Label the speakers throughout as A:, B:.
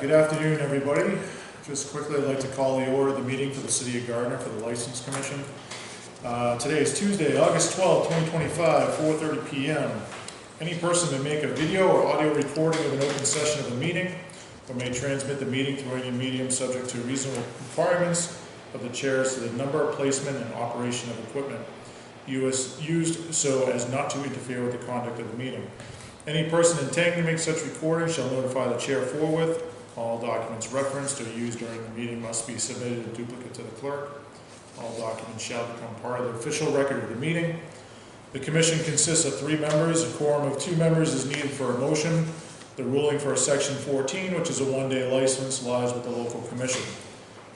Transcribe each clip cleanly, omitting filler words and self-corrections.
A: Good afternoon, everybody. Just quickly, I'd like to call the order of the meeting for the City of Gardner for the License Commission. Today is Tuesday, August 12, 2025, 4:30 p.m. Any person may make a video or audio recording of an open session of the meeting or may transmit the meeting through any medium subject to reasonable requirements of the chairs to the number, placement, and operation of equipment used so as not to interfere with the conduct of the meeting. Any person intending to make such recording shall notify the chair forthwith. All documents referenced or used during the meeting must be submitted in duplicate to the clerk. All documents shall become part of the official record of the meeting. The commission consists of 3 members. A quorum of 2 members is needed for a motion. The ruling for Section 14, which is a 1-day license, lies with the local commission.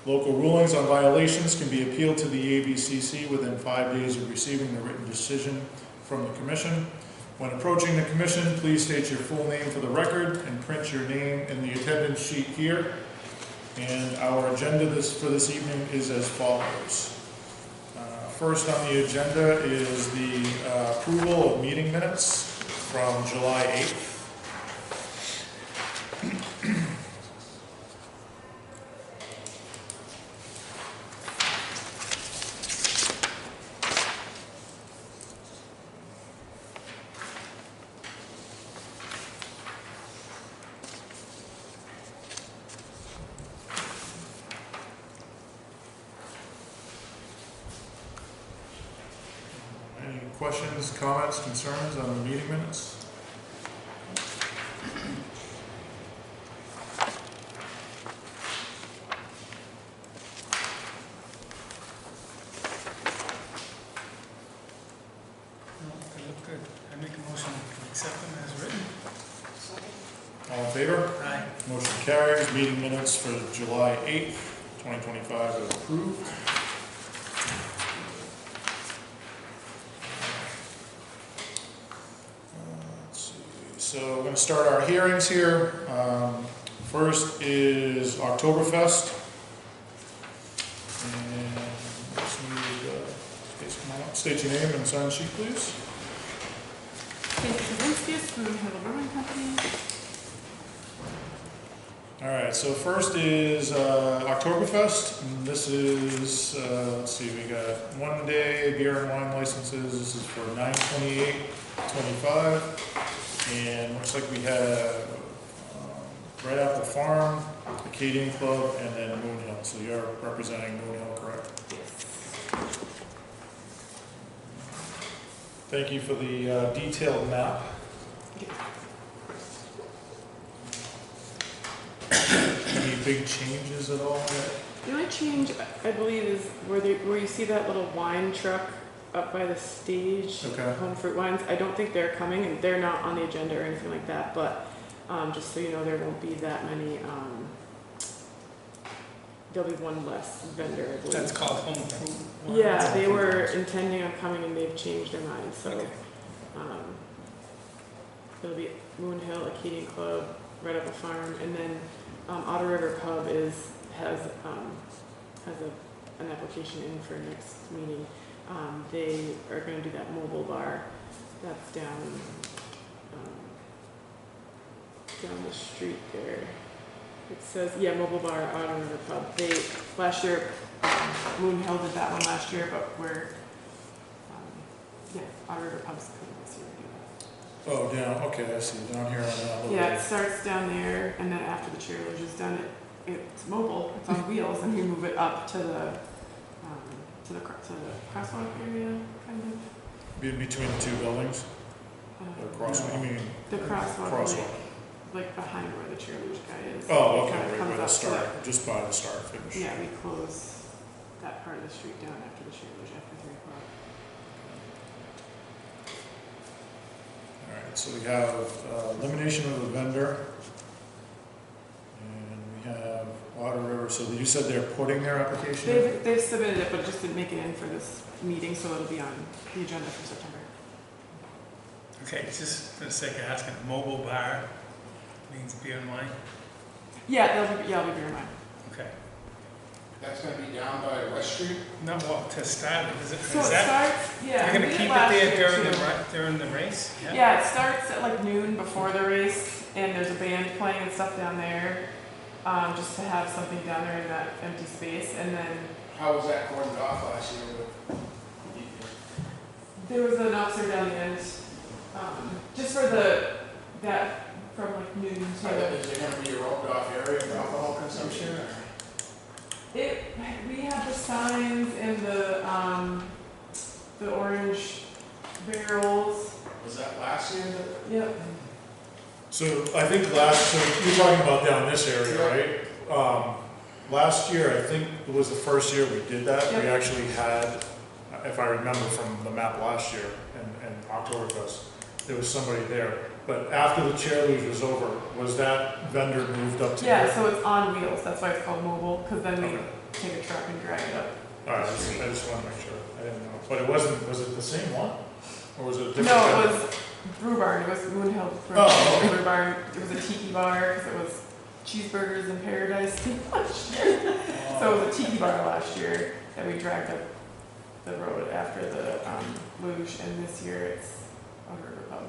A: Local rulings on violations can be appealed to the ABCC within 5 days of receiving the written decision from the commission. When approaching the commission, please state your full name for the record and print your name in the attendance sheet here. And our agenda for this evening is as follows. First on the agenda is the approval of meeting minutes from July 8th. Questions, comments, concerns on the meeting minutes?
B: No, they look good. I make a motion to accept them as written.
A: All in favor?
B: Aye.
A: Motion carries. Meeting minutes for July 8th, 2025 are approved. So we're going to start our hearings here. First is Oktoberfest. And let's need, come on up. State your name and sign sheet, please. All right, so first is Oktoberfest. And this is, let's see, we got 1-day beer and wine licenses. This is for 9/28/25. And looks like we have Red Apple Farm, Acadian Club, and then Moon Hill. So you're representing Moon Hill, correct?
C: Yes.
A: Thank you for the detailed map. Any big changes at all?
C: The only change, I believe, is where you see that little wine truck up by the stage,
A: Okay.
C: Home Fruit Wines. I don't think they're coming, and they're not on the agenda or anything like that, but just so you know, there won't be that many, there'll be one less vendor, I believe.
B: That's called Home Fruit Wines.
C: Yeah, they were intending on coming and they've changed their mind, so
B: Okay.
C: it'll be Moon Hill, Acadian Club, Red Apple Farm, and then Otter River Pub has an application in for next meeting. They are going to do that mobile bar that's down the street there. It says, yeah, mobile bar, Otter River Pub. Last year, Moon Hill did that one last year, but Otter River Pub's coming this year.
A: Oh, down, okay, I see, down here on that little.
C: Yeah, it starts down there, and then after the chair lodge is done, it's mobile, it's on wheels, and you move it up to the crosswalk area, kind of.
A: Between the 2 buildings? Or crosswalk, you mean?
C: The crosswalk.
A: Crosswalk.
C: Like behind where the chair lodge guy is.
A: Oh, okay,
C: Kinda
A: right
C: comes
A: by the
C: up to
A: start,
C: that-
A: just by the start finish.
C: Yeah, we close that part of the street down after the chair lodge after 3 o'clock.
A: All right, so we have elimination of the vendor. And we have Water River, so you said they're putting their application in?
C: They've submitted it, but just didn't make it in for this meeting, so it'll be on the agenda for September.
B: Okay, just for the sake of asking, mobile bar means beer and wine?
C: Yeah, it'll be beer and wine.
B: Okay.
D: That's gonna be down by West Street?
B: Not well, to start it, is it?
C: So
B: Is
C: it
B: that,
C: starts, yeah.
B: you're gonna
C: we did
B: keep it
C: last
B: there
C: year,
B: during
C: too.
B: the race?
C: Yeah, it starts at like noon before the race, and there's a band playing and stuff down there. just to have something down there in that empty space. And then
D: How was that cordoned off last year with?
C: there was an officer down the end, just for that, from like noon
D: Is
C: to,
D: there gonna be a roped off area for alcohol consumption or?
C: we have the signs and the orange barrels.
D: Was that last year that?
C: Yep.
A: So I think so you're talking about down this area, right? Last year, I think it was the first year we did that. We
C: Yep.
A: actually had, if I remember from the map last year and Oktoberfest, there was somebody there. But after the chair luge was over, was that vendor moved up to
C: Yeah,
A: here?
C: so it's on wheels, that's why it's called mobile, because then we
A: Okay.
C: take a truck and drag it up.
A: All right, I just want to make sure. I didn't know. But it wasn't, was it the same one? Or was it a different?
C: No,
A: vendor?
C: it was Brew Barn, it was Moon Hill
A: Oh, okay.
C: Brew Barn. It was a tiki bar, because it was cheeseburgers in paradise last year. So it was a tiki bar last year that we dragged up the road after the luge, and this year it's a river pub.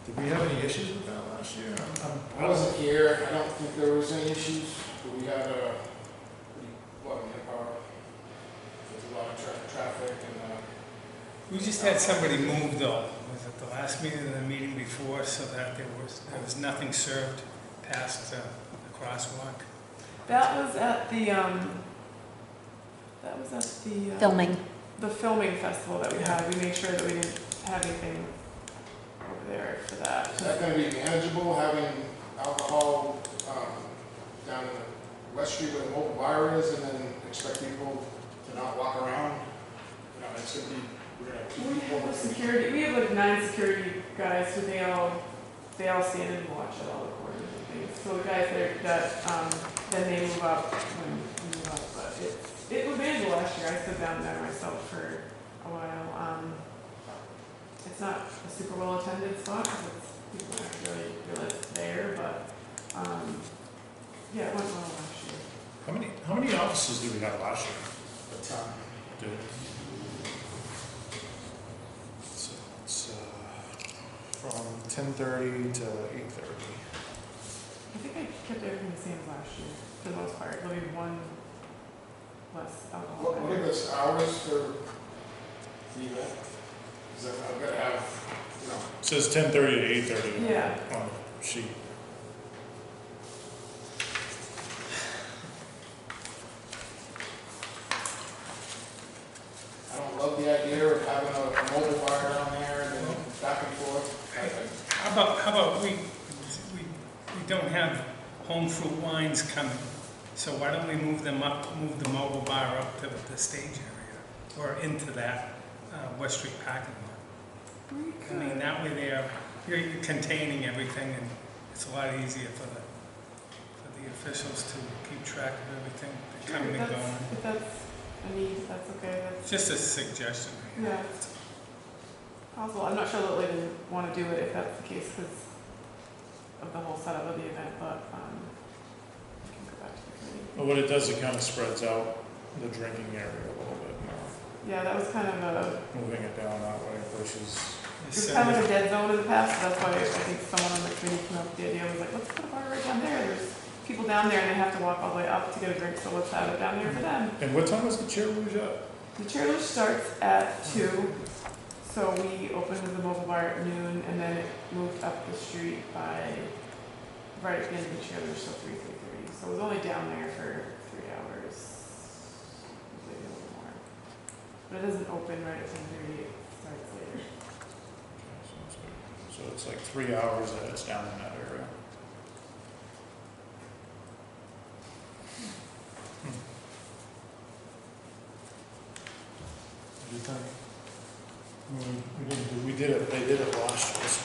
A: Did we have any issues with that last year?
D: I wasn't here, I don't think there was any issues, but we had a lot of manpower. There's a lot of traffic and,
B: We just had somebody move though, was it the last meeting or the meeting before, so that there was nothing served past the crosswalk?
C: That was at the
E: Filming.
C: the filming festival that we had. We made sure that we didn't have anything over there for that.
D: is that gonna be manageable, having alcohol, down in the West Street where the mobile bar is and then expect people to not walk around? You know, it's gonna be, we're gonna have two
C: We
D: people.
C: have security. We have like 9 security guys who they all stand and watch at all the corners and things. So the guys then they move up when we move up. But it was manageable last year. I stood down there myself for a while. It's not a super well attended spot because people aren't really realize it's there, but yeah, it went well last year.
A: How many offices did we have last year?
D: A ton.
A: Did So it's from 10:30 to 8:30.
C: I think I kept everything the same as last year for the most part. Maybe one less alcohol.
D: What are the hours for the event? Is that, I've gotta have, you know,
A: It says 10:30 to 8:30
C: Yeah.
A: on the sheet.
D: I don't love the idea of having a mobile bar down there and then back and forth.
B: How about we don't have home fruit wines coming, so why don't we move the mobile bar up to the stage area, or into that West Street parking lot? I mean, that way you're containing everything, and it's a lot easier for the officials to keep track of everything, coming and going.
C: If that's a need, that's okay. That's,
B: Just a suggestion.
C: yeah, it's possible. I'm not sure that they would want to do it if that's the case because of the whole setup of the event, but we can go back to the committee.
A: But what it does, it kind of spreads out the drinking area a little bit more,
C: Yeah, that was kind of
A: moving it down that way versus.
C: it was kind of like a dead zone in the past, so that's why I think someone on the committee came up with the idea, was like, let's put a bar right down there. There's people down there and they have to walk all the way up to get a drink, so let's have it down there for them.
A: And what time is the chair luge at?
C: The chairlift starts at 2, so we opened with the mobile bar at noon, and then it moved up the street by right at the end of the chairlift, so 3:30. So it was only down there for 3 hours, maybe a little more. But it doesn't open right at 10:30. It starts later.
A: So it's like 3 hours that it's down in that area. What do you think? I mean, we did it, they did it last year, so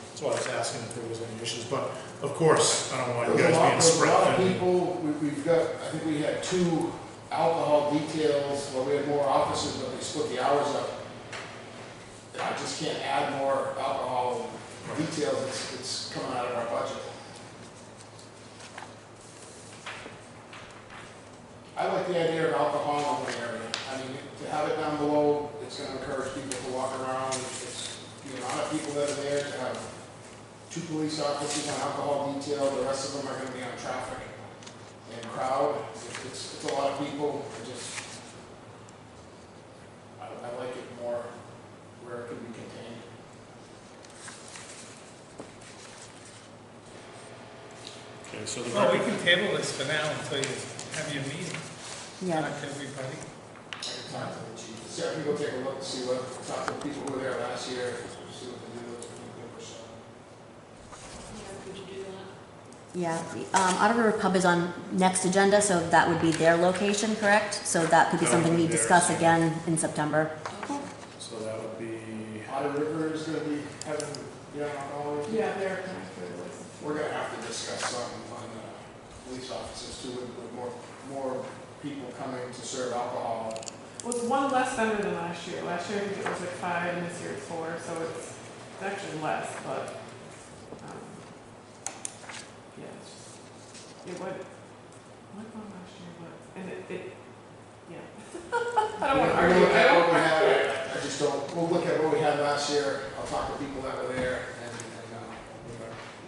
A: that's why I was asking if there was any issues, but of course, I don't want you guys being
D: There's a
A: spread
D: lot of
A: thin.
D: people, we've got, I think we had 2 alcohol details, well, we had more offices, but they split the hours up. I just can't add more alcohol details, it's coming out of our budget. I like the idea of alcohol in the area. I mean, to have it down below, it's gonna encourage people to walk around. It's the amount of people that are there to have 2 police officers on alcohol detail, the rest of them are gonna be on traffic and crowd. It's a lot of people, I like it more where it can be contained.
A: Okay, so the
B: Well, we can table this for now until you have your meeting.
E: Yeah,
B: Talk to everybody.
D: I can talk to the chief. So I can go take a look and see talk to the people who were there last year, see what they do, so.
F: Could you do that?
E: yeah. Otter River Pub is on next agenda, so that would be their location, correct? So that could be
A: That would
E: something
A: be
E: we
A: theirs.
E: discuss again in September.
A: So that would be,
D: Otter River is gonna be having, alcohol.
C: Yeah, they're kind of for the license.
D: We're gonna have to discuss something on police officers too, with more people coming to serve alcohol.
C: Well, it's one less vendor than last year. Last year I think it was like 5, and this year it's 4, so it's actually less, but, yeah, it's just, it went on last year, but, and yeah. I don't want to argue.
D: Look at what we had, I just don't, we'll look at what we had last year, I'll talk to people that were there, and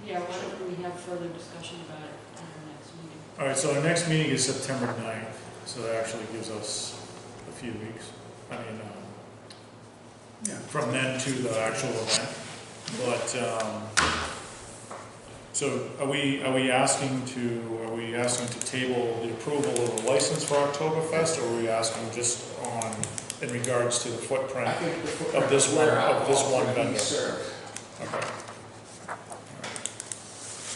F: Yeah, why don't we have further discussion about it at our next meeting?
A: all right, so our next meeting is September 9th, so that actually gives us a few weeks. I mean,
B: Yeah.
A: from then to the actual event. But, so are we asking to table the approval of the license for Oktoberfest, or are we asking just in regards to the
D: I
A: footprint?
D: think the footprint
A: Of this
D: where
A: one- of this
D: alcohol's
A: one
D: gonna be
A: vendor.
D: served.
A: Okay.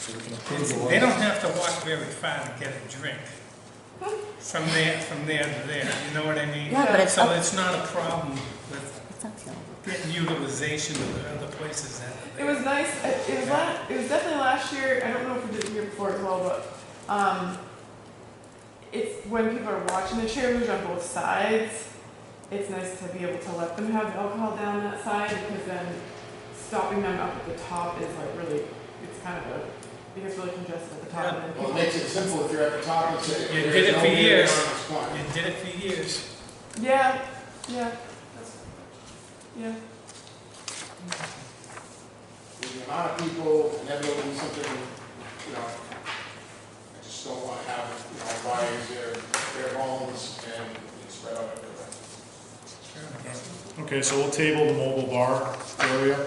A: So we can approve the
B: They don't
A: license.
B: have to walk very far to get a drink. From there to there, you know what I mean?
E: Yeah, but it's
B: So
E: up-
B: it's not a problem with
E: It's uphill.
B: getting utilization of the other places that.
C: It was nice. It was definitely last year. I don't know if we did the year before as well, but it's when people are watching the cheerleaders on both sides. It's nice to be able to let them have alcohol down that side, because then stopping them up at the top is like really, it's kind of it gets really congested at the top.
B: Yeah.
C: And then
D: Well, it
C: people,
D: makes it simple if you're at the top and say.
B: You
D: there's
B: did it
D: no
B: for
D: beer
B: years.
D: on this corner.
B: You did it for years.
C: yeah.
D: With the amount of people, inevitably something, I just don't want to have, fires their homes and it's spread out everywhere.
A: Okay, so we'll table the mobile bar area.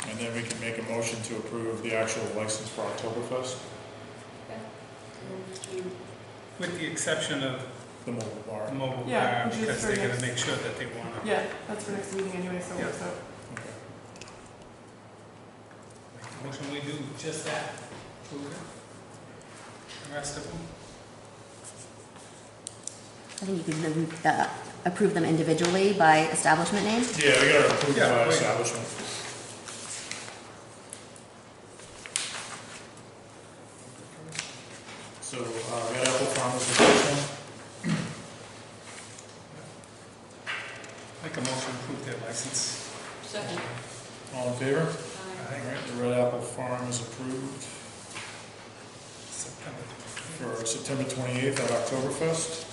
A: And then we can make a motion to approve the actual license for Oktoberfest,
F: Move to-
B: With the exception of
A: the mobile bar.
B: the mobile
C: Yeah,
B: bar,
C: which is
B: because
C: for
B: they're gonna
C: next-
B: make sure that they want to
C: Yeah, that's for next meeting anyway. So
B: Yeah.
C: so
A: Okay.
B: make a motion. We do just that. Approve it. The rest of them.
E: I think you could approve them individually by establishment name.
A: Yeah, we gotta approve
B: Yeah,
A: by
B: wait.
A: establishment. So, Red Apple Farm is the first one.
B: Make a motion to approve their license.
F: Second.
A: All in favor?
F: Aye.
A: All right, the Red Apple Farm is approved
B: September.
A: for September 28th at Oktoberfest.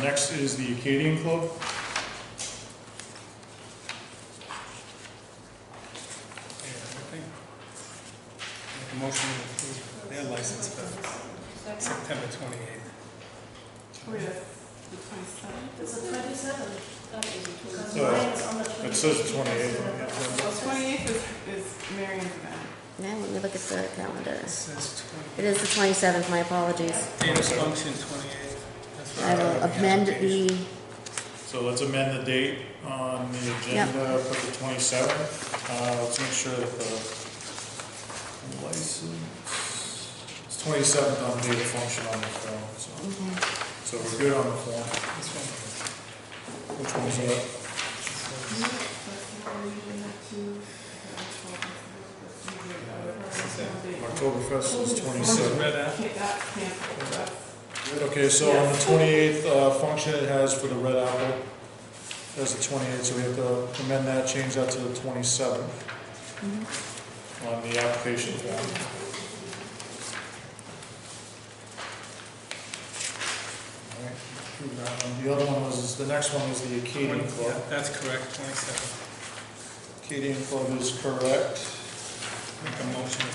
A: Next is the Acadian Club.
B: Everything. Make a motion to approve their license for
F: Second.
B: September 28th.
C: oh yeah, the 27th.
F: It's the 27th. That is the 27th.
A: So,
F: Mine is on the 28th.
A: It says the 28th.
C: The 28th is Marion's event.
E: Yeah, let me look at the calendar.
B: It says
E: It is the 27th, my apologies.
B: 20. Date of function 28th. That's
E: I will
B: right.
E: amend the,
A: So let's amend the date on the agenda, put the 27th. Let's make sure that the license, it's 27th on the date of function on the form, so we're good on the form.
B: This one.
A: Which one's that? Oktoberfest is 27th.
B: Red Apple.
A: Okay, so on the 28th function, it has for the Red Apple, that's the 28th, so we have to amend that, change that to the 27th on the application form. All right, approve that one. The other one was, the next one was the Acadian
B: Yeah,
A: Club.
B: that's correct, 27th.
A: Katie and Club is correct.
B: Make a motion.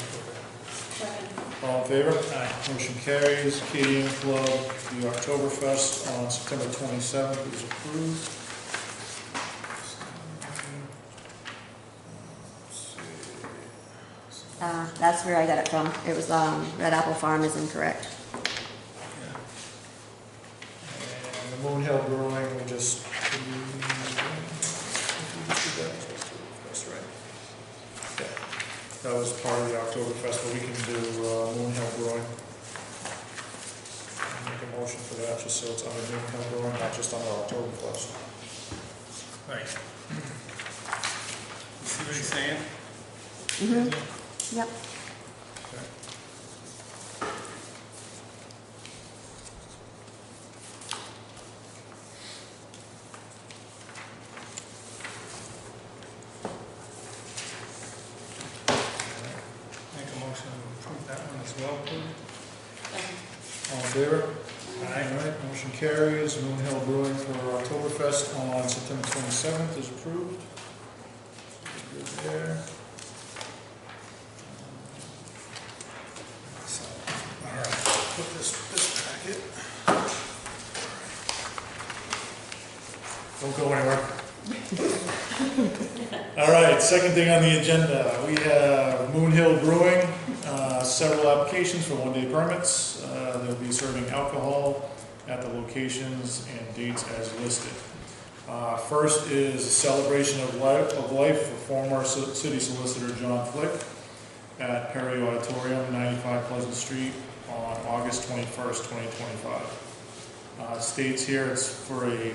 F: Second.
A: All in favor?
B: Aye.
A: Motion carries. Katie and Club, the Oktoberfest on September 27th is approved. Let's see.
E: That's where I got it from. It was, Red Apple Farm is incorrect.
A: And the Moon Hill Brewing, we just. That's right. Yeah, that was part of the Oktoberfest, but we can do Moon Hill Brewing. Make a motion for that, just so it's under Moon Hill Brewing, not just under Oktoberfest.
B: Right. See what he's saying?
E: Mm-hmm. Yep.
B: Make a motion to approve that one as well, please.
F: Second.
A: All in favor?
B: Aye.
A: All right, motion carries. Moon Hill Brewing for Oktoberfest on September 27th is approved. Good there. So, all right, put this packet. Don't go anywhere. All right, second thing on the agenda, we have Moon Hill Brewing, several applications for one-day permits. They'll be serving alcohol at the locations and dates as listed. First is a celebration of life for former city solicitor John Flick at Perry Auditorium, 95 Pleasant Street on August 21st, 2025. It states here it's for a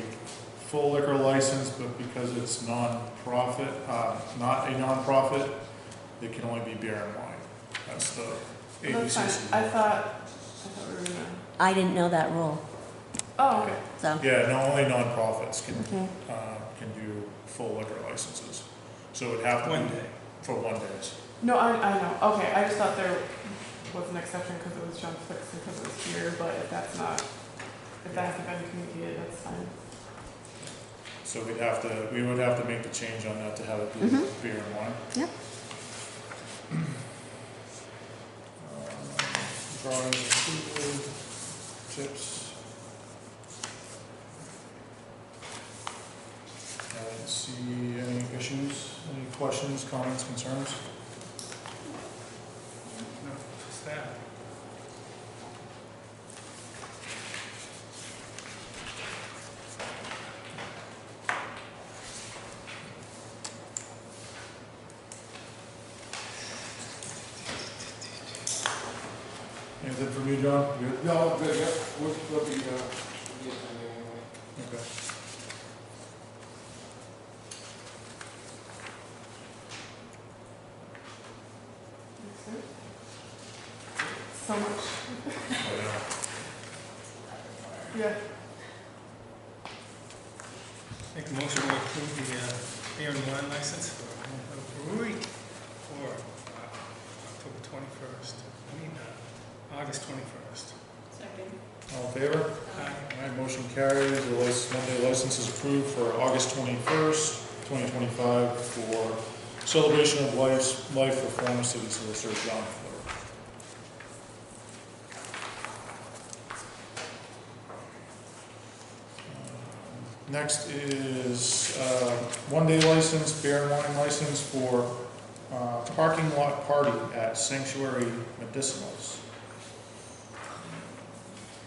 A: full liquor license, but because it's non-profit, not a non-profit, it can only be beer and wine. That's the
C: That's fine.
A: ABCC.
C: I thought we were gonna.
E: I didn't know that rule,
C: Oh, okay.
E: so,
A: Yeah, no, only non-profits can
E: okay.
A: do full liquor licenses. So it would have to be
B: One day.
A: for 1 day.
C: No, I know. Okay, I just thought there was an exception because it was John Flicks and because it was here, but if that's not, if that hasn't been communicated, that's fine.
A: So we would have to make the change on that to have it be beer and wine.
E: Yep.
A: Drawings included, chips. I didn't see any issues, any questions, comments, concerns?
B: No, just that.
A: Anything from you, John? Good?
D: No, good, yeah, we'll be attending anyway.
A: Okay.
C: So much. Yeah.
B: Make a motion to approve the beer and wine license for Moon Hill Brewery for October 21st, August 21st.
F: Second.
A: All in favor?
B: Aye.
A: All right, motion carries. The one-day license is approved for August 21st, 2025 for celebration of life for former city solicitor John Flick. Next is one-day license, beer and wine license for parking lot party at Sanctuary Medicinals.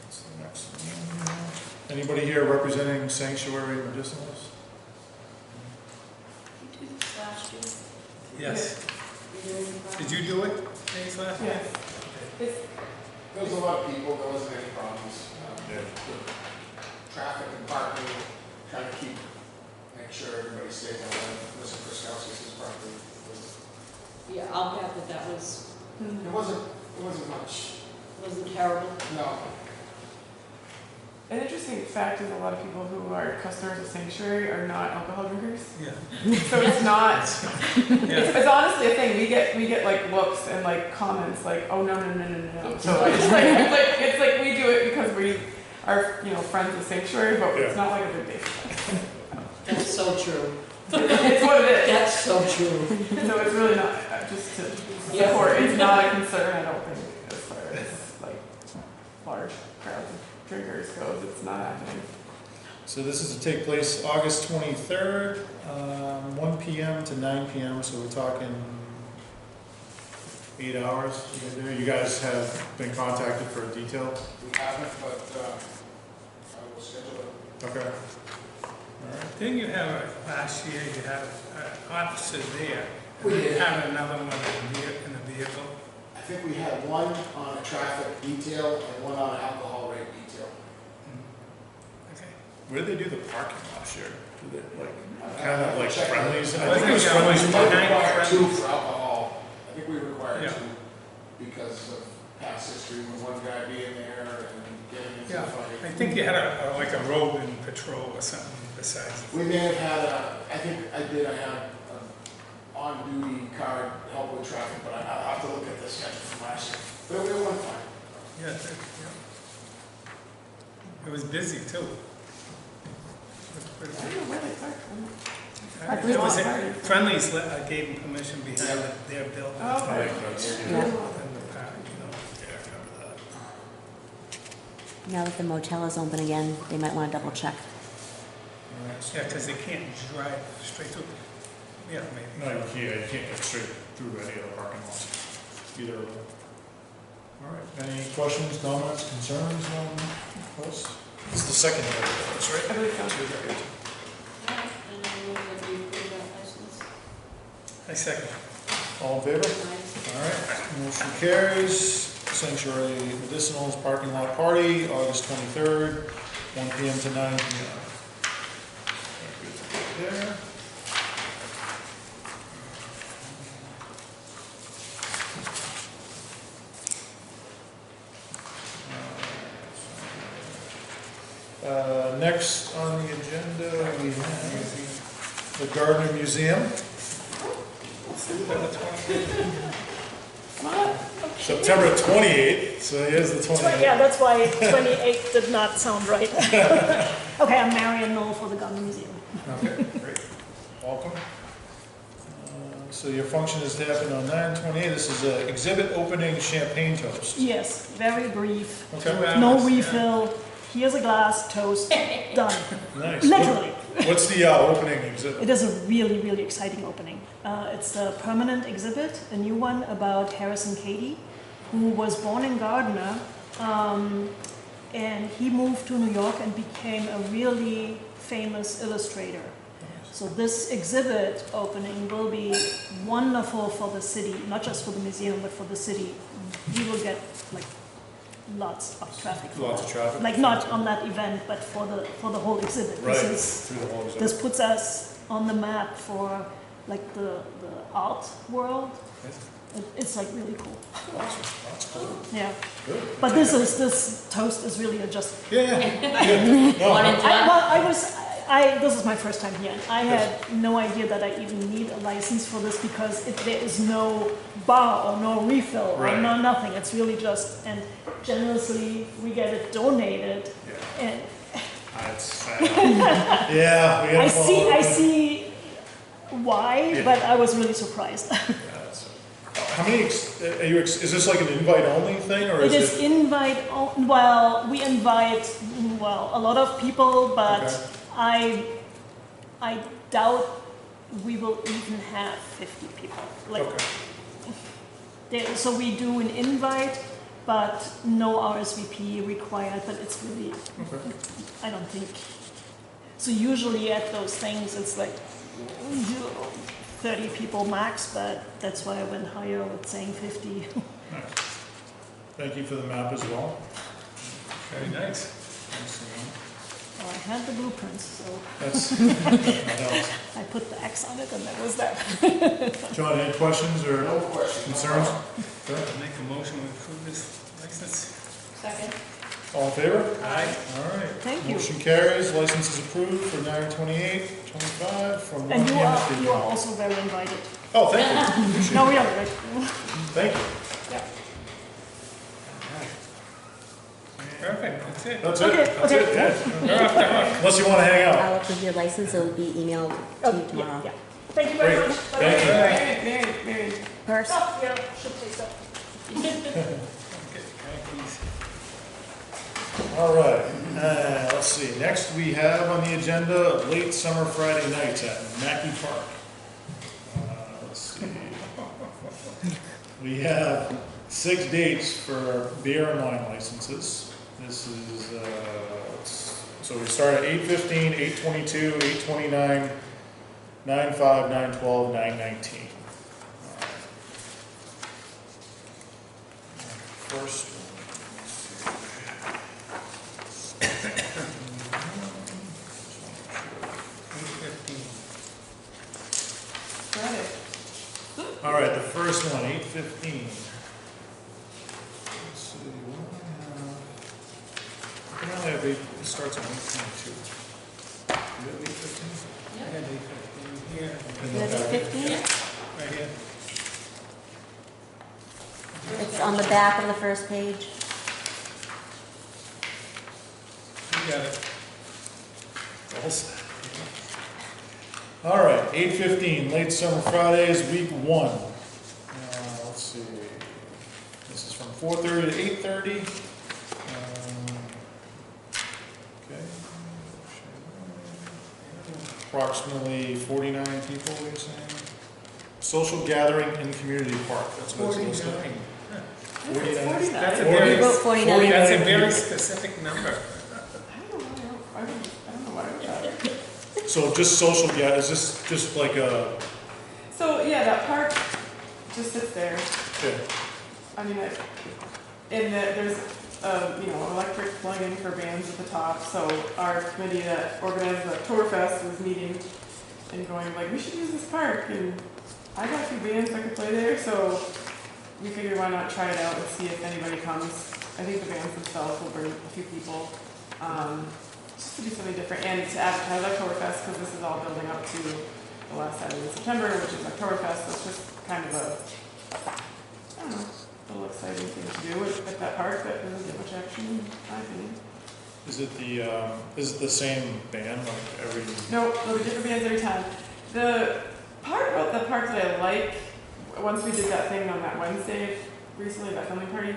A: That's the next one. Anybody here representing Sanctuary Medicinals?
F: You did this last year?
B: Yes.
F: You doing it?
B: Did you do it, James, last year?
C: Yes. It's,
D: There was a lot of people, there wasn't any problems.
A: Yeah.
D: With traffic and parking, trying to make sure everybody stays on line. Mr. Kriskowski's property.
F: Yeah, I'll bet that that was,
D: It wasn't much,
F: wasn't terrible.
D: no.
C: an interesting fact is a lot of people who are customers of Sanctuary are not alcohol drinkers.
B: Yeah.
C: So it's not,
B: Yeah.
C: it's honestly a thing. We get like looks and like comments like, oh no. So it's like we do it because we are, friends of Sanctuary, but
A: Yeah.
C: it's not like a big deal.
F: That's so true.
C: It's what it is.
F: That's so true.
C: So it's really not, just to
F: Yeah.
C: support, it's not a concern, I don't think, as far as like large crowds of drinkers goes, it's not happening.
A: So this is to take place August 23rd, 1 PM to 9 PM, so we're talking 8 hours. You guys have been contacted for a detail?
D: We haven't, but I will schedule it.
A: Okay. All right.
B: Didn't you have, last year, you had officers there?
D: We
B: And you
D: did.
B: had another one in the vehicle?
D: I think we had one on a traffic detail and one on an alcohol rate detail.
B: Okay.
A: Where did they do the parking last year? Did they, like, kind of like
D: Check.
A: Friendlies? I
B: Well,
A: think it was
B: yeah,
A: Friendlies.
D: We
B: well,
D: might
B: Nine
D: require two
B: friendlies.
D: for alcohol. I think we require
B: Yeah.
D: two because of past history with one guy being there and getting into
B: Yeah,
D: a fight.
B: I think you had like a roving patrol or something besides.
D: We may have had I think I did, I had an on-duty card help with traffic, but I'll have to look at this schedule from last year. But we went fine.
B: Yeah, it was busy too.
C: I don't know where they park.
B: It was Friendly's gave them permission behind their building.
C: Oh, okay.
A: Like, that's-
B: In
E: Yeah.
B: the park, you know.
A: Yeah, I remember that.
E: Now that the motel is open again, they might want to double check.
A: All right, so-
B: Yeah, because they can't drive straight through. Yeah, maybe.
A: No, you can't get straight through any of the parking lots, either of them. All right, any questions, comments, concerns on this? This is the second year of this,
C: I
A: right?
C: believe so.
F: And I move that we approve that license.
B: I second.
A: All in favor?
F: Right.
A: All right, motion carries. Sanctuary Medicinals Parking Lot Party, August 23rd, 1 PM to 9 PM. Good there. Next on the agenda, we have the Gardner Museum, September 28th, so here's the 28th.
G: Yeah, that's why 28 did not sound right. Okay, I'm Marion Knoll for the Gardner Museum.
A: Okay, great. Welcome. So your function is to happen on 9/28. This is an exhibit opening champagne toast.
G: Yes, very brief.
A: Okay,
G: No refill. Here's a glass, toast, done.
A: nice.
G: Literally.
A: What's the opening exhibit?
G: It is a really, really exciting opening. It's a permanent exhibit, a new one about Harrison Cady, who was born in Gardner, and he moved to New York and became a really famous illustrator. So this exhibit opening will be wonderful for the city, not just for the museum, but for the city. We will get like lots of traffic. for
A: Lots
G: that.
A: of traffic.
G: Like not on that event, but for the whole exhibit.
A: Right,
G: This is,
A: through the whole exhibit.
G: this puts us on the map for like the art world. It's like really cool.
A: Awesome, that's cool.
G: Yeah.
A: Good.
G: But this toast is really just.
A: Yeah, yeah. No,
F: One and
G: This is my first time here. And I had no idea that I even need a license for this because there is no bar or no refill or
A: Right.
G: no nothing. It's really just, and generously we get it donated.
A: Yeah.
G: And
A: That's, yeah, we gotta
G: I
A: follow.
G: see why,
A: Yeah.
G: but I was really surprised.
A: How many, is this like an invite only thing, or
G: It
A: is
G: is
A: it?
G: well, we invite, a lot of people, but
A: Okay.
G: I doubt we will even have 50 people. Like,
A: Okay,
G: so we do an invite, but no RSVP required, but it's really,
A: okay.
G: I don't think. So usually at those things, it's like 30 people max, but that's why I went higher with saying 50.
A: Nice. Thank you for the map as well.
B: Very nice.
G: Well, I had the blueprints, so
A: That's, that helps.
G: I put the X on it and that was that.
A: John, any questions or
D: No questions.
A: concerns? Good.
B: Make a motion to approve this license.
F: Second.
A: All in favor?
B: Aye.
A: All right.
G: Thank you.
A: Motion carries, license is approved for 9/28/25 from 1
G: And
A: PM
G: you
A: to
G: are
A: 3
G: are also very invited.
A: Oh, thank you. Appreciate
G: No,
A: it.
G: we are, right?
A: Thank you.
G: Yeah.
B: Perfect, that's it.
A: That's
G: Okay,
A: it, that's
G: okay.
A: it, yeah.
B: We're off the hook.
A: Unless you wanna hang out.
E: I'll approve your license, it'll be emailed to
G: Oh,
E: you tomorrow.
G: yeah. Thank you very
A: Great.
G: much.
A: Thank you.
C: Mary,
E: Purse?
G: Oh, yeah, should say so.
B: Okay, please.
A: All right, let's see, next we have on the agenda late summer Friday nights at Mackey Park. Let's see. We have 6 dates for beer and wine licenses. This is, so we start at 8:15, 8:22, 8:29, 9:05, 9:12, 9:19. First one.
C: Friday.
A: All right, the first one, 8:15. Let's see, what do I only have 8, it starts on 8:22. You have 8:15?
B: I had 8:15 here,
E: You have 15?
B: right here.
E: It's on the back of the first page.
B: You got it.
A: All set. All right, 8:15, late summer Fridays, week 1. Let's see, this is from 4:30 to 8:30. Okay. Approximately 49 people, we're saying. Social gathering in community park, that's what it's listed.
B: 49.
A: 49.
B: That's a
E: We
B: very,
E: vote 49.
B: that's a very specific number.
C: I don't know why I would have it.
A: So just social, yeah, is this just like a,
C: So, yeah, that park just sits there.
A: okay,
C: I mean, there's, electric plug-in for bands at the top, so our committee that organized the Oktoberfest was meeting and going like, we should use this park, and I got a few bands that could play there, so we figured why not try it out and see if anybody comes. I think the bands themselves will bring a few people, just to do something different, and to advertise Oktoberfest, because this is all building up to the last Saturday in September, which is Oktoberfest, so it's just kind of a, I don't know, a little exciting thing to do at that park that doesn't get much action, in my opinion.
A: is it the same band like every?
C: No, there'll be different bands every time. The part about the park that I like, once we did that thing on that Wednesday recently, that filming party,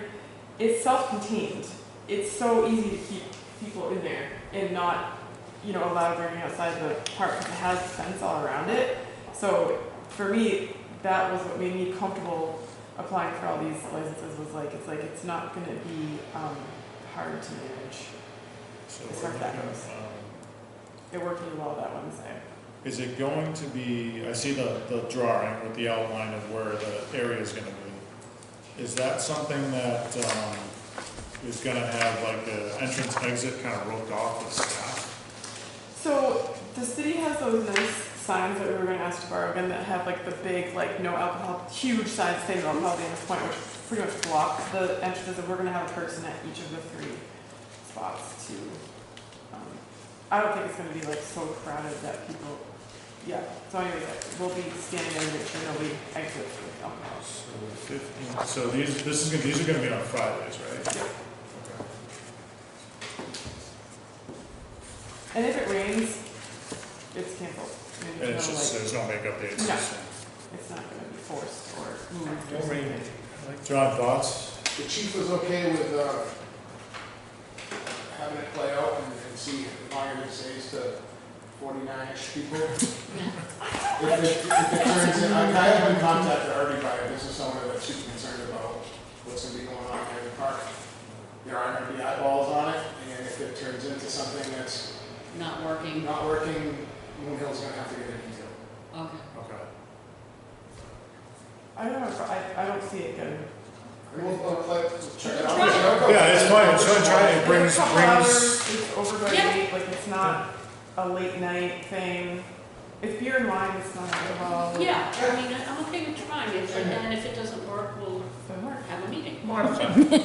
C: it's self-contained. It's so easy to keep people in there and not, allow drinking outside the park because it has a fence all around it. So for me, that was what made me comfortable applying for all these licenses. Was like it's not going to be hard to manage.
A: So
C: As far as that goes. It worked really well that Wednesday.
A: is it going to be, I see the drawing with the outline of where the area is gonna be. Is that something that, is gonna have like the entrance exit kind of roped off with staff?
C: So the city has those nice signs that we were going to ask to borrow again that have like the big no alcohol, huge signs saying no alcohol at this point, which pretty much block the entrances, and we're going to have a person at each of the 3 spots to. I don't think it's going to be so crowded that people. Yeah. So anyways, we'll be standing there to make sure nobody exits with alcohol.
A: So 15, so these are gonna be on Fridays, right?
C: Yeah.
A: Okay.
C: And if it rains, it's canceled. I mean,
A: And it's
C: there's
A: just,
C: no,
A: there's no makeup dates.
C: No. it's not going to be forced or moved.
B: No rain.
A: John, thoughts?
D: The chief was okay with having it play out and see as long as it stays to 49-ish people. If it turns in, I have been contacted already by a business owner that's super concerned about what's going to be going on here in the park. There aren't going to be eyeballs on it, and if it turns into something that's
F: Not working.
D: not working, Moon Hill's going to have to get a detail.
F: Okay.
A: Okay.
C: I don't know. I don't see it going.
D: We'll check it out.
A: Yeah, it's fine, it's fine, try it,
C: It's
A: brings,
C: a couple hours, it's over by
F: Yeah.
C: 8, it's not a late night thing. It's beer and wine, it's not alcohol.
F: Yeah, I mean, I'm okay with trying it, and then if it doesn't work, we'll
C: Doesn't work.
F: have a meeting.
B: Modify.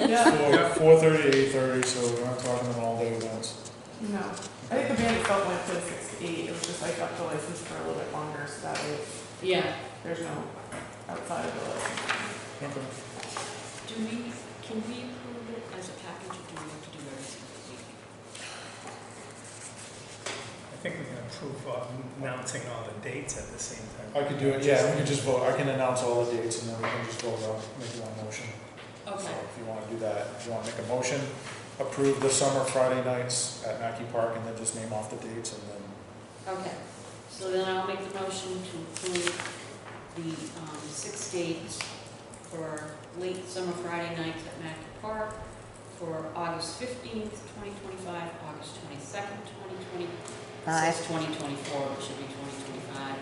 C: Yeah,
A: 4:30 to 8:30, so we're not talking an all-day events.
C: no. I think the band itself only played 6 to 8, it was just I got the license for a little bit longer, so that way
F: Yeah.
C: there's no outside of the license.
A: Okay.
F: Do we Can we approve it as a package, or do we have to do every single week?
B: I think we can approve announcing all the dates at the same time.
A: I could do it, yeah, we can just vote, I can announce all the dates and then we can just vote on, make one motion. So
F: Okay.
A: if you wanna do that, if you wanna make a motion, approve the summer Friday nights at Mackey Park and then just name off the dates and then,
F: Okay, so then I'll make the motion to approve the 6 dates for late summer Friday nights at Mackey Park for August 15th, 2025, August 22nd, 2025, 2024, which should be 2025,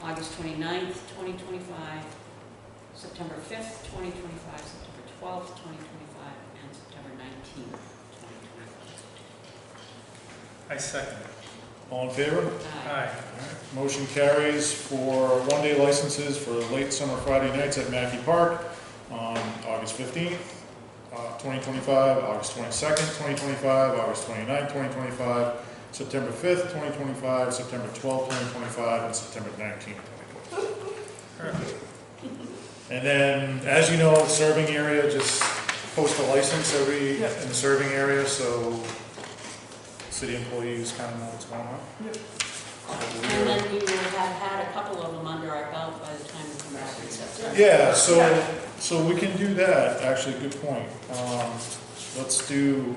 F: August 29th, 2025, September 5th, 2025, September 12th, 2025, and September 19th, 2025.
B: I second it.
A: all in favor?
F: Aye.
B: Aye.
A: Motion carries for one-day licenses for late summer Friday nights at Mackey Park on August 15th, 2025, August 22nd, 2025, August 29th, 2025, September 5th, 2025, September 12th, 2025, and September 19th, 2025.
B: Perfect.
A: And then, as you know, serving area, just post a license in
C: Yep.
A: the serving area, so city employees kind of know what's going on.
C: Yep.
F: And then we will have had a couple of them under our belt by the time we come back in September.
A: Yeah,
C: Yeah.
A: so we can do that, actually, good point. Let's do,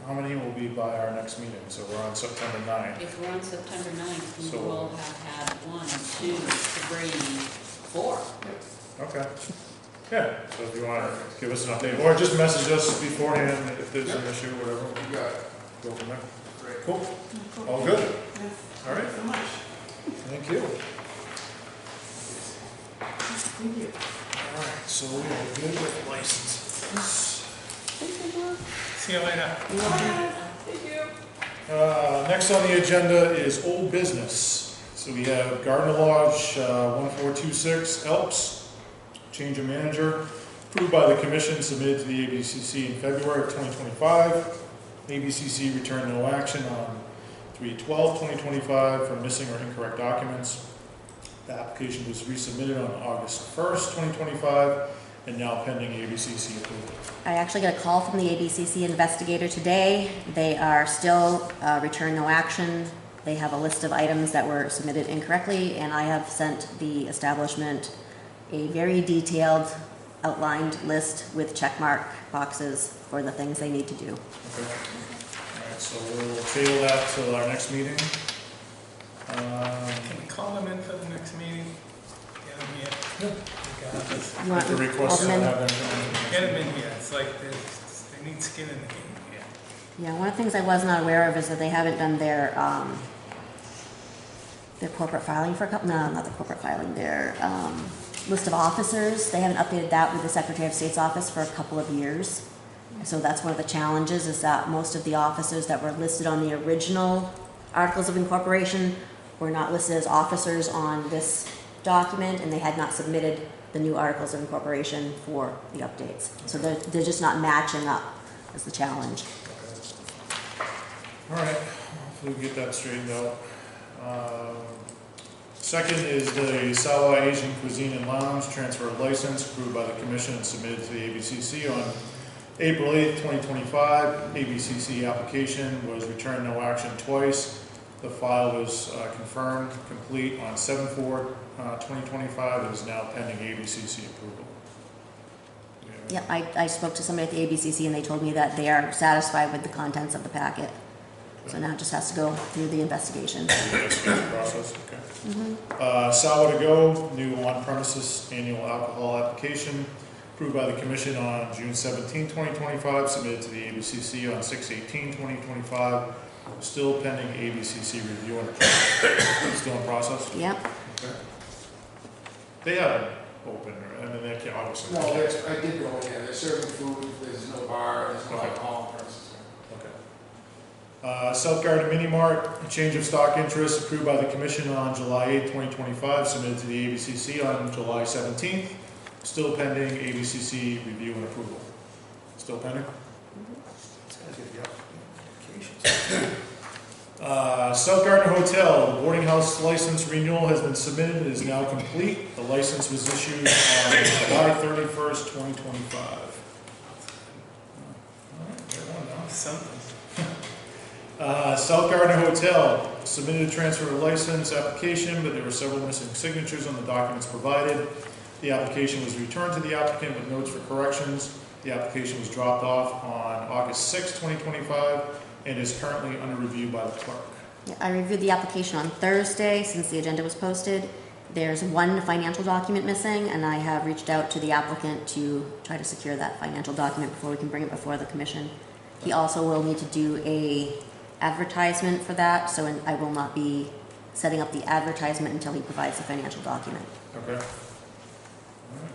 A: how many will be by our next meeting? So we're on September 9th.
F: If we're on September 9th, we
A: So-
F: will have had 1, 2, 3, 4.
A: Okay. Yeah, so if you want to give us an update, or just message us beforehand if there's an issue, whatever,
D: You got it.
A: go from there.
D: Great.
A: Cool,
C: Cool.
A: all good?
C: Yes.
A: All right.
C: Thanks so much.
A: Thank you.
C: Thank you.
A: All right, so we are good with licenses.
B: See you later.
C: Thank you.
A: Next on the agenda is old business. So we have Gardner Lodge, 1426 Elks, change of manager, approved by the commission, submitted to the ABCC in February of 2025. ABCC returned no action on 3/12/2025 for missing or incorrect documents. The application was resubmitted on August 1st, 2025, and now pending ABCC approval.
E: I actually got a call from the ABCC investigator today. They are still return no action. They have a list of items that were submitted incorrectly, and I have sent the establishment a very detailed outlined list with check mark boxes for the things they need to do.
A: Okay. All right, so we'll table that till our next meeting.
B: Can we call them in for the next meeting? Get them here. Regardless.
E: You want
A: The
E: me to
A: request
E: call
A: to
E: them in?
A: have them.
B: Get them in here. It's like they need skin in the game here.
E: Yeah, one of the things I was not aware of is that they haven't done their corporate filing for a couple, no, not the corporate filing, their list of officers. They haven't updated that with the Secretary of State's office for a couple of years. So that's one of the challenges, is that most of the officers that were listed on the original Articles of Incorporation were not listed as officers on this document, and they had not submitted the new Articles of Incorporation for the updates. So they're just not matching up, is the challenge.
A: All right, hopefully we get that straightened out. Second is the Sawa Asian Cuisine and Lounge transfer of license, approved by the commission and submitted to the ABCC on April 8th, 2025. ABCC application was returned no action twice. The file was confirmed complete on 7/4/2025. It is now pending ABCC approval.
E: Yep, I spoke to somebody at the ABCC and they told me that they are satisfied with the contents of the packet. So now it just has to go through the investigation.
A: Investigation process, okay. Sawa to Go, new on-premises annual alcohol application, approved by the commission on June 17, 2025, submitted to the ABCC on 6/18/2025, still pending ABCC review and approval. Still in process?
E: Yep,
A: Okay. They haven't opened, I mean, they can't, obviously.
D: No,
A: they can't.
D: I did go in there, they're serving food, there's no bar, there's no
A: Okay.
D: alcohol on premises.
A: Okay. South Garden Mini Mart, change of stock interest, approved by the commission on July 8, 2025, submitted to the ABCC on July 17th, still pending ABCC review and approval. Still pending? South Gardner Hotel, the boarding house license renewal has been submitted, it is now complete. The license was issued on July 31st, 2025.
B: something.
A: South Gardner Hotel submitted a transfer of license application, but there were several missing signatures on the documents provided. The application was returned to the applicant with notes for corrections. The application was dropped off on August 6, 2025, and is currently under review by the clerk.
E: Yeah, I reviewed the application on Thursday since the agenda was posted. There's one financial document missing, and I have reached out to the applicant to try to secure that financial document before we can bring it before the commission. He also will need to do a advertisement for that, so I will not be setting up the advertisement until he provides the financial document.
A: Okay. All right.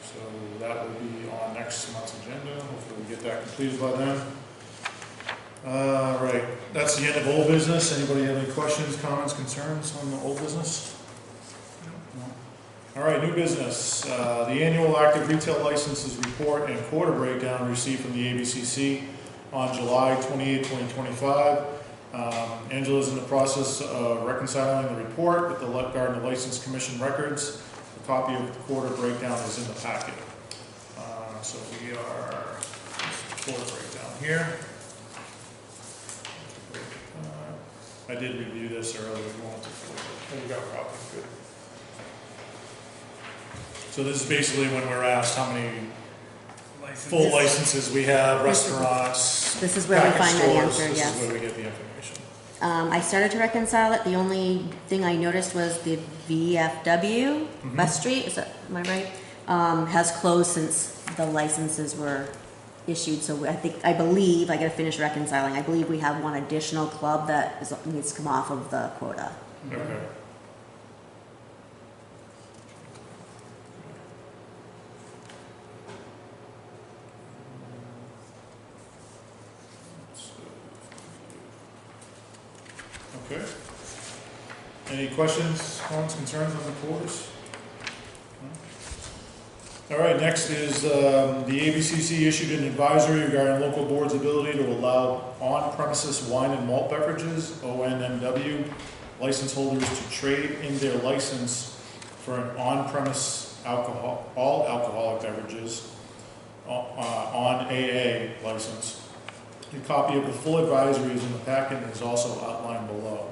A: So that will be on next month's agenda. Hopefully we get that completed by then. All right. That's the end of old business. Anybody have any questions, comments, concerns on the old business? No. All right, new business. The annual active retail licenses report and quarter breakdown received from the ABCC on July 28, 2025. Angela's in the process of reconciling the report with the Gardner License Commission records. A copy of the quarter breakdown is in the packet. So we are, quarter breakdown here. I did review this earlier. We got a copy. Good. So this is basically when we're asked how many full licenses we have, restaurants.
E: This is where we find the answer,
A: This
E: yes.
A: is where we get the information.
E: I started to reconcile it. The only thing I noticed was the VFW, West Street, am I right? Has closed since the licenses were issued. So I believe, I gotta finish reconciling, I believe we have one additional club that needs to come off of the quota.
A: Okay. Okay. Any questions, comments, concerns on the quotas? All right, next is the ABCC issued an advisory regarding local board's ability to allow on-premises wine and malt beverages, ONMW, license holders to trade in their license for an on-premise all alcoholic beverages on AA license. A copy of the full advisory is in the packet and is also outlined below.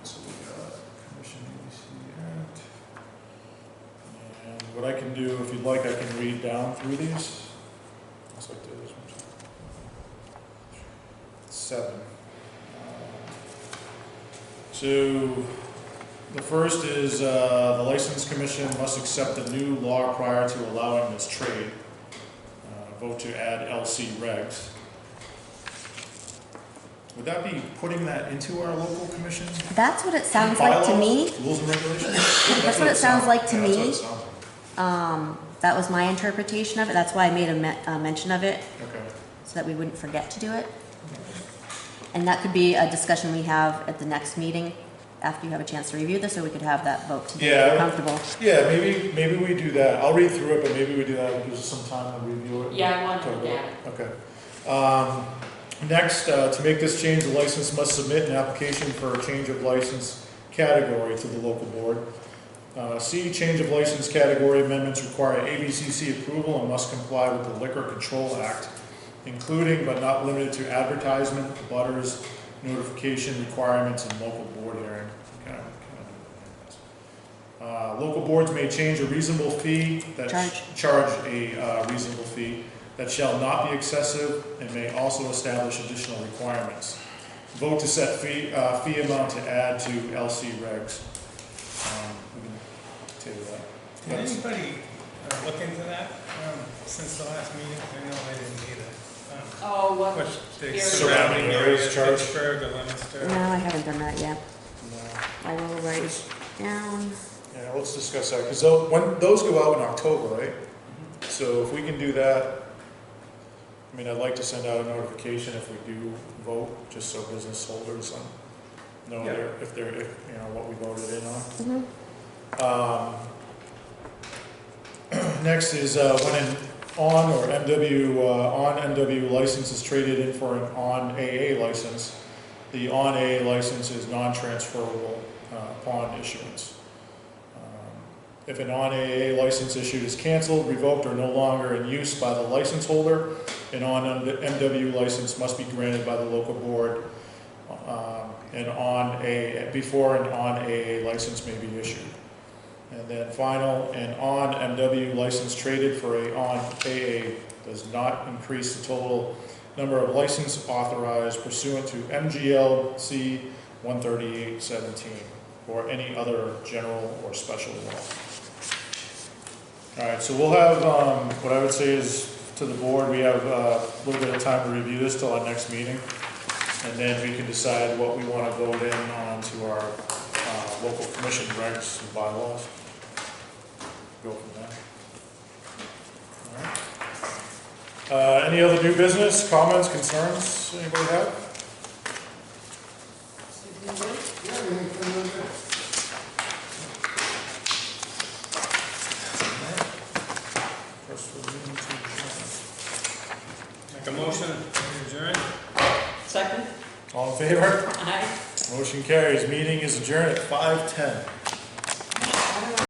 A: So we got Commission ABC Act. And what I can do, if you'd like, I can read down through these. Looks like there's 7. So the first is the License Commission must accept the new law prior to allowing this trade. Vote to add LC regs. Would that be putting that into our local commission?
E: That's what it sounds like to me.
A: Rules and regulations?
E: That's what it sounds like to
A: Yeah,
E: me.
A: that's what it sounds like.
E: That was my interpretation of it. That's why I made a mention of it,
A: Okay.
E: so that we wouldn't forget to do it. And that could be a discussion we have at the next meeting, after you have a chance to review this, or we could have that vote to be comfortable.
A: Yeah, maybe we do that. I'll read through it, but maybe we do that. It gives us some time to review it.
F: Yeah, I want to look at it.
A: Okay. Next, to make this change, the license must submit an application for a change of license category to the local board. C, change of license category amendments require ABCC approval and must comply with the Liquor Control Act, including but not limited to advertisement, butters, notification requirements, and local board hearing. Local boards may change a reasonable fee that charge a reasonable fee that shall not be excessive and may also establish additional requirements. Vote to set fee amount to add to LC regs. We can table that.
B: Did anybody look into that since the last meeting? I know I didn't either.
F: Oh, what?
B: What the
F: Area.
B: surrounding areas,
A: charge?
B: Pittsburgh or Leominster?
E: No, I haven't done that yet.
A: No.
E: I will write it down.
A: Yeah, let's discuss that, because when those go out in October, right? So if we can do that, I mean, I'd like to send out a notification if we do vote, just so business holders know if you know what we voted in on. Next is when an on MW license is traded in for an on AA license. The on AA license is non-transferable upon issuance. If a non-AA license issued is canceled, revoked, or no longer in use by the license holder, a non-MW license must be granted by the local board, before an on-AA license may be issued. And then final, an on-MW license traded for a on-AA does not increase the total number of licenses authorized pursuant to MGLC 13817 or any other general or special law. All right, so we'll have, what I would say is to the board, we have a little bit of time to review this till our next meeting. And then we can decide what we want to vote in on to our local commission regs and bylaws. Go from there. All right. Any other new business, comments, concerns anybody have?
D: Yeah, everything's been really good.
A: First, we'll move into
B: Make a motion to adjourn?
F: Second?
A: adjournment. All in favor?
F: Aye.
A: Motion carries. Meeting is adjourned at 5:10.